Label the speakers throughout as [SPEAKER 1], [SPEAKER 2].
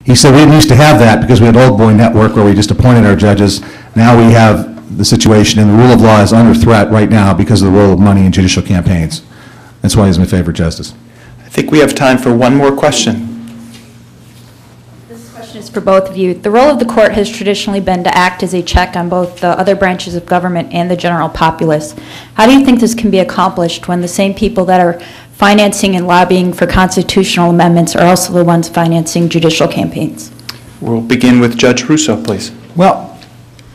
[SPEAKER 1] He said we didn't used to have that because we had Old Boy Network where we just appointed our judges. Now we have the situation, and the rule of law is under threat right now because of the role of money in judicial campaigns. That's why he's my favorite justice.
[SPEAKER 2] I think we have time for one more question.
[SPEAKER 3] This question is for both of you. The role of the court has traditionally been to act as a check on both the other branches of government and the general populace. How do you think this can be accomplished when the same people that are financing and lobbying for constitutional amendments are also the ones financing judicial campaigns?
[SPEAKER 2] We'll begin with Judge Russo, please.
[SPEAKER 1] Well,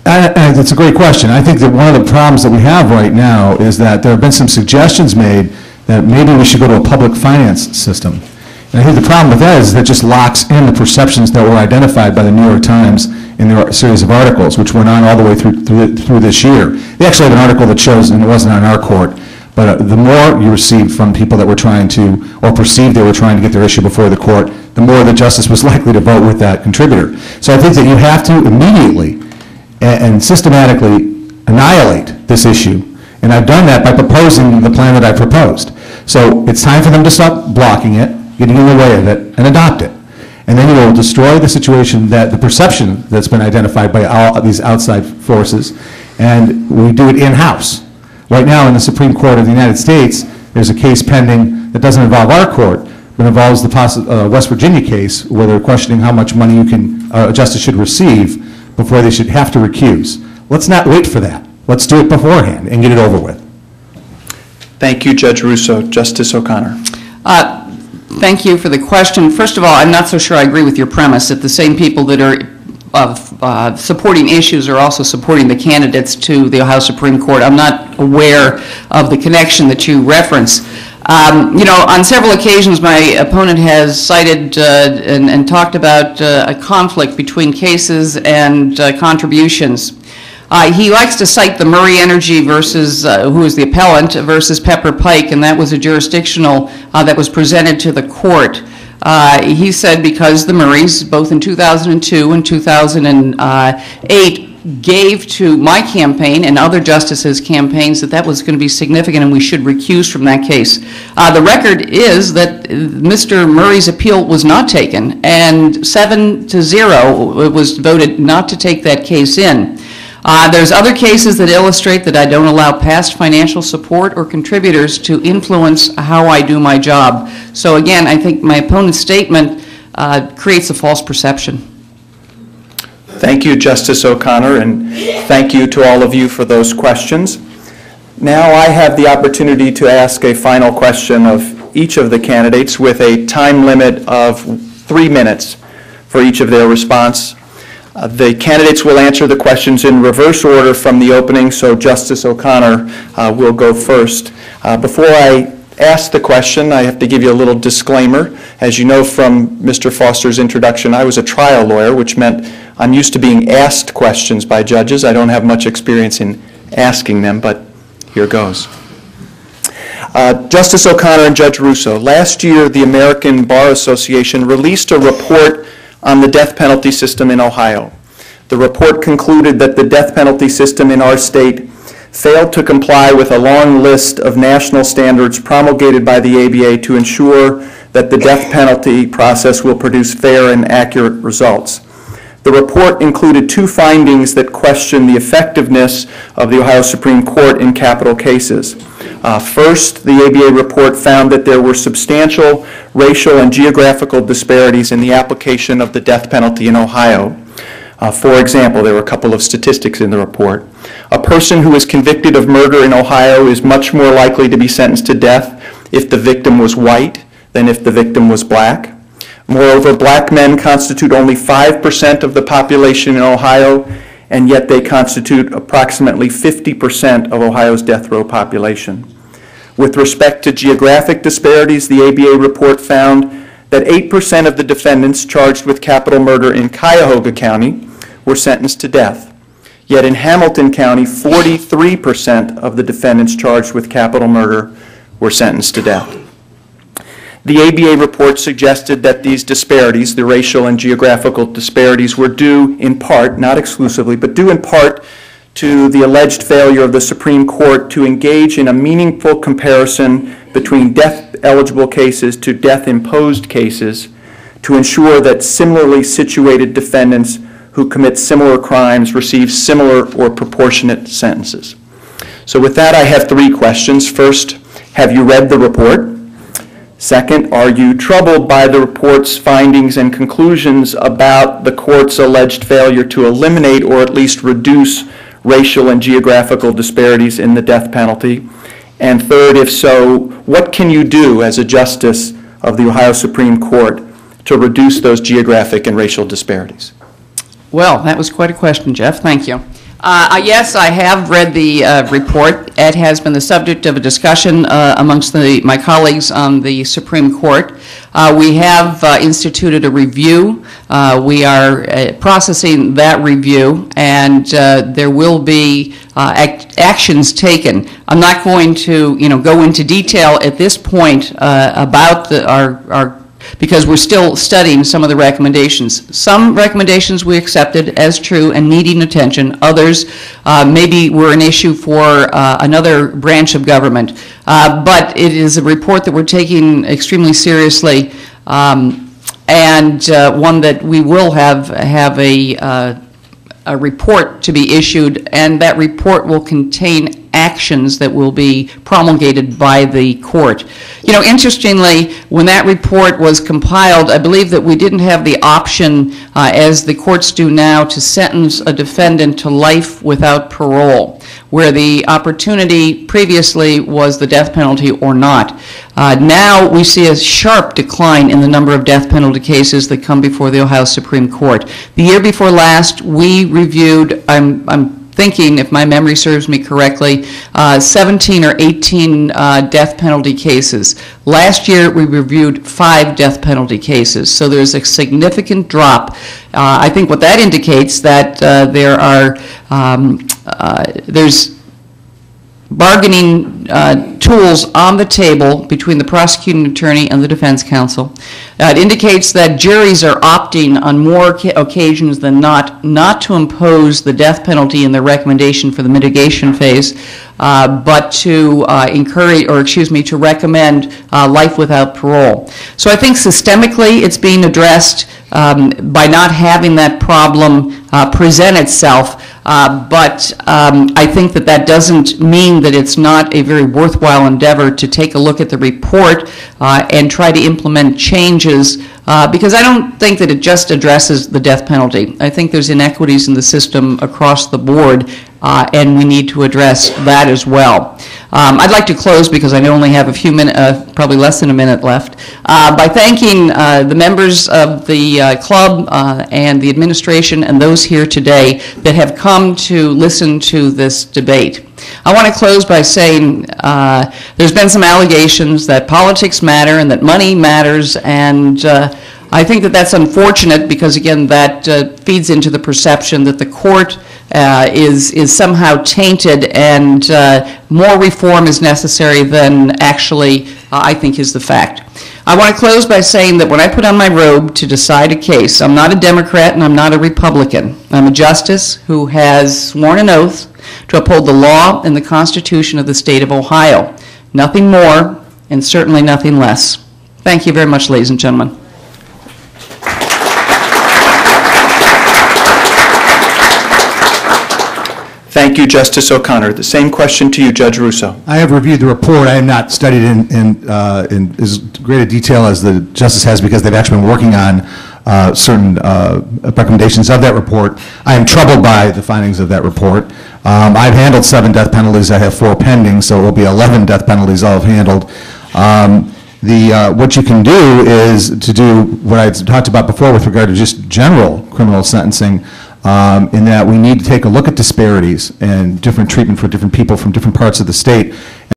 [SPEAKER 1] that's a great question. I think that one of the problems that we have right now is that there have been some suggestions made that maybe we should go to a public finance system. And I think the problem with that is that just locks in the perceptions that were identified by the New York Times in their series of articles, which went on all the way through this year. They actually had an article that shows, and it wasn't on our court, but the more you received from people that were trying to, or perceived they were trying to get their issue before the court, the more the justice was likely to vote with that contributor. So I think that you have to immediately and systematically annihilate this issue. And I've done that by proposing the plan that I proposed. So it's time for them to stop blocking it, getting in the way of it, and adopt it. And then you will destroy the situation, that the perception that's been identified by all these outside forces, and we do it in-house. Right now in the Supreme Court of the United States, there's a case pending that doesn't involve our court, but involves the West Virginia case where they're questioning how much money a justice should receive before they should have to recuse. Let's not wait for that. Let's do it beforehand and get it over with.
[SPEAKER 2] Thank you, Judge Russo. Justice O'Connor.
[SPEAKER 4] Thank you for the question. First of all, I'm not so sure I agree with your premise that the same people that are supporting issues are also supporting the candidates to the Ohio Supreme Court. I'm not aware of the connection that you reference. You know, on several occasions my opponent has cited and talked about a conflict between cases and contributions. He likes to cite the Murray Energy versus, who is the appellant, versus Pepper Pike, and that was a jurisdictional that was presented to the court. He said because the Murrays, both in 2002 and 2008, gave to my campaign and other justices' campaigns that was going to be significant and we should recuse from that case. The record is that Mr. Murray's appeal was not taken, and 7-0 it was voted not to take that case in. There's other cases that illustrate that I don't allow past financial support or contributors to influence how I do my job. So again, I think my opponent's statement creates a false perception.
[SPEAKER 2] Thank you, Justice O'Connor, and thank you to all of you for those questions. Now I have the opportunity to ask a final question of each of the candidates with a time limit of 3 minutes for each of their response. The candidates will answer the questions in reverse order from the opening, so Justice O'Connor will go first. Before I ask the question, I have to give you a little disclaimer. As you know from Mr. Foster's introduction, I was a trial lawyer, which meant I'm used to being asked questions by judges. I don't have much experience in asking them, but here goes. Justice O'Connor and Judge Russo, last year the American Bar Association released a report on the death penalty system in Ohio. The report concluded that the death penalty system in our state failed to comply with a long list of national standards promulgated by the ABA to ensure that the death penalty process will produce fair and accurate results. The report included 2 findings that question the effectiveness of the Ohio Supreme Court in capital cases. First, the ABA report found that there were substantial racial and geographical disparities in the application of the death penalty in Ohio. For example, there were a couple of statistics in the report. A person who is convicted of murder in Ohio is much more likely to be sentenced to death if the victim was white than if the victim was black. Moreover, black men constitute only 5% of the population in Ohio, and yet they constitute approximately 50% of Ohio's death row population. With respect to geographic disparities, the ABA report found that 8% of the defendants charged with capital murder in Cuyahoga County were sentenced to death. Yet in Hamilton County, 43% of the defendants charged with capital murder were sentenced to death. The ABA report suggested that these disparities, the racial and geographical disparities, were due in part, not exclusively, but due in part to the alleged failure of the Supreme Court to engage in a meaningful comparison between death-eligible cases to death-imposed cases to ensure that similarly situated defendants who commit similar crimes receive similar or proportionate sentences. So with that, I have three questions. First, have you read the report? Second, are you troubled by the report's findings and conclusions about the court's alleged failure to eliminate or at least reduce racial and geographical disparities in the death penalty? And third, if so, what can you do as a justice of the Ohio Supreme Court to reduce those geographic and racial disparities?
[SPEAKER 4] Well, that was quite a question, Geoff. Thank you. Yes, I have read the report. It has been the subject of a discussion amongst my colleagues on the Supreme Court. We have instituted a review. We are processing that review, and there will be actions taken. I'm not going to, go into detail at this point about our because we're still studying some of the recommendations. Some recommendations we accepted as true and needing attention. Others maybe were an issue for another branch of government. But it is a report that we're taking extremely seriously, and one that we will have a report to be issued, and that report will contain actions that will be promulgated by the court. Interestingly, when that report was compiled, I believe that we didn't have the option, as the courts do now, to sentence a defendant to life without parole, where the opportunity previously was the death penalty or not. Now we see a sharp decline in the number of death penalty cases that come before the Ohio Supreme Court. The year before last, we reviewed, I'm thinking, if my memory serves me correctly, 17 or 18 death penalty cases. Last year, we reviewed 5 death penalty cases, so there's a significant drop. I think what that indicates that there's bargaining tools on the table between the prosecuting attorney and the defense counsel. It indicates that juries are opting on more occasions than not to impose the death penalty in their recommendation for the mitigation phase, but to to recommend life without parole. So I think systemically it's being addressed by not having that problem present itself. But I think that doesn't mean that it's not a very worthwhile endeavor to take a look at the report and try to implement changes, because I don't think that it just addresses the death penalty. I think there's inequities in the system across the board, and we need to address that as well. I'd like to close, because I only have a few minutes, probably less than a minute left, by thanking the members of the club and the administration and those here today that have come to listen to this debate. I want to close by saying there's been some allegations that politics matter and that money matters, and I think that's unfortunate, because again that feeds into the perception that the court is somehow tainted and more reform is necessary than actually I think is the fact. I want to close by saying that when I put on my robe to decide a case, I'm not a Democrat and I'm not a Republican. I'm a justice who has sworn an oath to uphold the law and the Constitution of the state of Ohio. Nothing more and certainly nothing less. Thank you very much, ladies and gentlemen.
[SPEAKER 2] Thank you, Justice O'Connor. The same question to you, Judge Russo.
[SPEAKER 1] I have reviewed the report. I have not studied it in as great a detail as the Justice has, because they've actually been working on certain recommendations of that report. I am troubled by the findings of that report. I've handled 7 death penalties. I have 4 pending, so it will be 11 death penalties I'll have handled. What you can do is to do what I talked about before with regard to just general criminal sentencing, in that we need to take a look at disparities and different treatment for different people from different parts of the state.